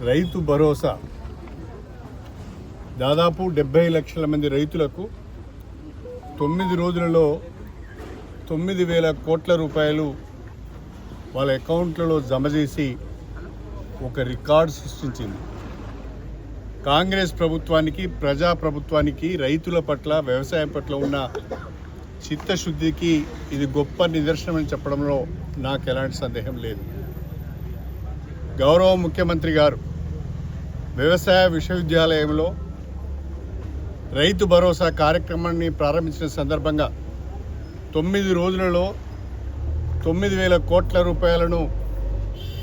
రైతు భరోసా దాదాపు 70 లక్షల మంది రైతులకు 9 రోజులలో 9,000 కోట్ల రూపాయలు వాళ్ళ అకౌంట్లలో జమ చేసి ఒక రికార్డు సృష్టించింది. కాంగ్రెస్ ప్రభుత్వానికి, ప్రజాప్రభుత్వానికి రైతుల పట్ల, వ్యవసాయం పట్ల ఉన్న చిత్తశుద్ధికి ఇది గొప్ప నిదర్శనం అని చెప్పడంలో నాకు ఎలాంటి సందేహం లేదు. గౌరవ ముఖ్యమంత్రి గారు వ్యవసాయ విశ్వవిద్యాలయంలో రైతు భరోసా కార్యక్రమాన్ని ప్రారంభించిన సందర్భంగా 9 రోజులలో 9,000 కోట్ల రూపాయలను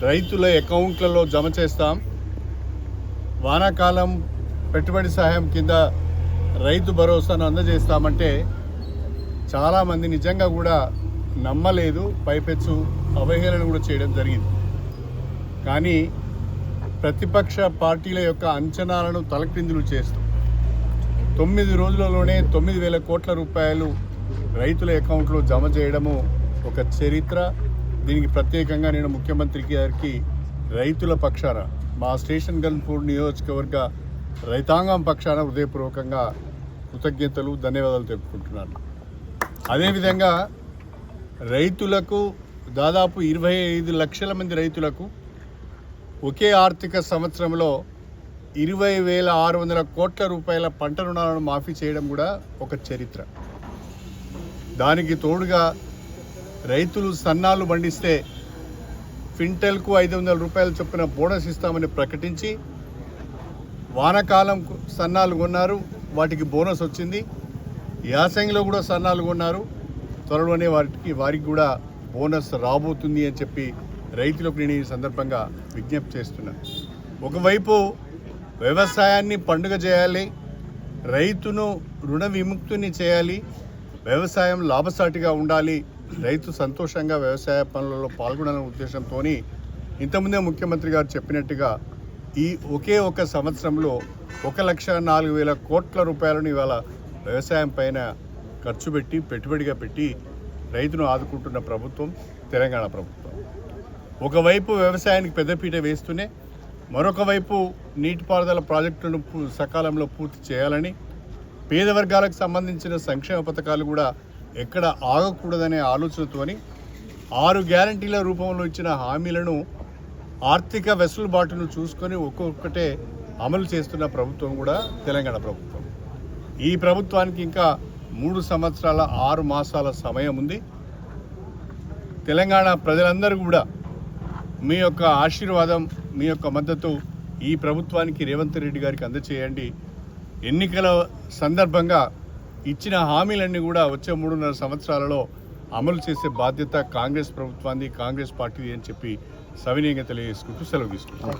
రైతుల అకౌంట్లలో జమ చేస్తాం, వానాకాలం పెట్టుబడి సహాయం కింద రైతు భరోసాను అందజేస్తామంటే చాలామంది నిజంగా కూడా నమ్మలేదు, పైపెచ్చు అవహేళన కూడా చేయడం జరిగింది. కానీ ప్రతిపక్ష పార్టీల యొక్క అంచనాలను తలక్రిందులు చేస్తూ 9 రోజులలోనే 9,000 కోట్ల రూపాయలు రైతుల అకౌంట్లో జమ చేయడము ఒక చరిత్ర. దీనికి ప్రత్యేకంగా నేను ముఖ్యమంత్రి గారికి రైతుల పక్షాన, మా స్టేషన్ గన్పూర్ నియోజకవర్గ రైతాంగం పక్షాన హృదయపూర్వకంగా కృతజ్ఞతలు, ధన్యవాదాలు తెలుపుకుంటున్నాను. అదేవిధంగా రైతులకు దాదాపు 25 లక్షల మంది రైతులకు ఒకే ఆర్థిక సంవత్సరంలో 20,600 కోట్ల రూపాయల పంట రుణాలను మాఫీ చేయడం కూడా ఒక చరిత్ర. దానికి తోడుగా రైతులు సన్నాలు పండిస్తే క్వింటల్కు 500 రూపాయల చొప్పున బోనస్ ఇస్తామని ప్రకటించి వానాకాలం సన్నాలు కొన్నారు, వాటికి బోనస్ వచ్చింది. యాసంగిలో కూడా సన్నాలు కొన్నారు, త్వరలోనే వారికి కూడా బోనస్ రాబోతుంది అని చెప్పి రైతులకు నేను ఈ సందర్భంగా విజ్ఞప్తి చేస్తున్నాను. ఒకవైపు వ్యవసాయాన్ని పండుగ చేయాలి, రైతును రుణ విముక్తిని చేయాలి, వ్యవసాయం లాభసాటిగా ఉండాలి, రైతు సంతోషంగా వ్యవసాయ పనులలో పాల్గొనాలనే ఉద్దేశంతో ఇంతకుముందే ముఖ్యమంత్రి గారు చెప్పినట్టుగా ఈ ఒకే ఒక సంవత్సరంలో 1,04,000 కోట్ల రూపాయలను ఇవాళ వ్యవసాయం పైన ఖర్చు పెట్టి, పెట్టుబడిగా పెట్టి రైతును ఆదుకుంటున్న ప్రభుత్వం తెలంగాణ ప్రభుత్వం. ఒకవైపు వ్యవసాయానికి పెద్దపీట వేస్తూనే మరొక వైపు నీటిపారుదల ప్రాజెక్టులను సకాలంలో పూర్తి చేయాలని, పేద వర్గాలకు సంబంధించిన సంక్షేమ పథకాలు కూడా ఎక్కడ ఆగకూడదనే ఆలోచనతోని 6 గ్యారంటీల రూపంలో ఇచ్చిన హామీలను ఆర్థిక వెసులుబాటును చూసుకొని ఒక్కొక్కటే అమలు చేస్తున్న ప్రభుత్వం కూడా తెలంగాణ ప్రభుత్వం. ఈ ప్రభుత్వానికి ఇంకా 3 సంవత్సరాల 6 మాసాల సమయం ఉంది. తెలంగాణ ప్రజలందరూ కూడా మీ యొక్క ఆశీర్వాదం, మీ యొక్క మద్దతు ఈ ప్రభుత్వానికి, రేవంత్ రెడ్డి గారికి అందచేయండి. ఎన్నికల సందర్భంగా ఇచ్చిన హామీలన్నీ కూడా వచ్చే 3.5 సంవత్సరాలలో అమలు చేసే బాధ్యత కాంగ్రెస్ ప్రభుత్వాన్ని, కాంగ్రెస్ పార్టీది అని చెప్పి సవినయంగా తెలియజేసుకుంటూ సెలవు తీసుకుంటాం.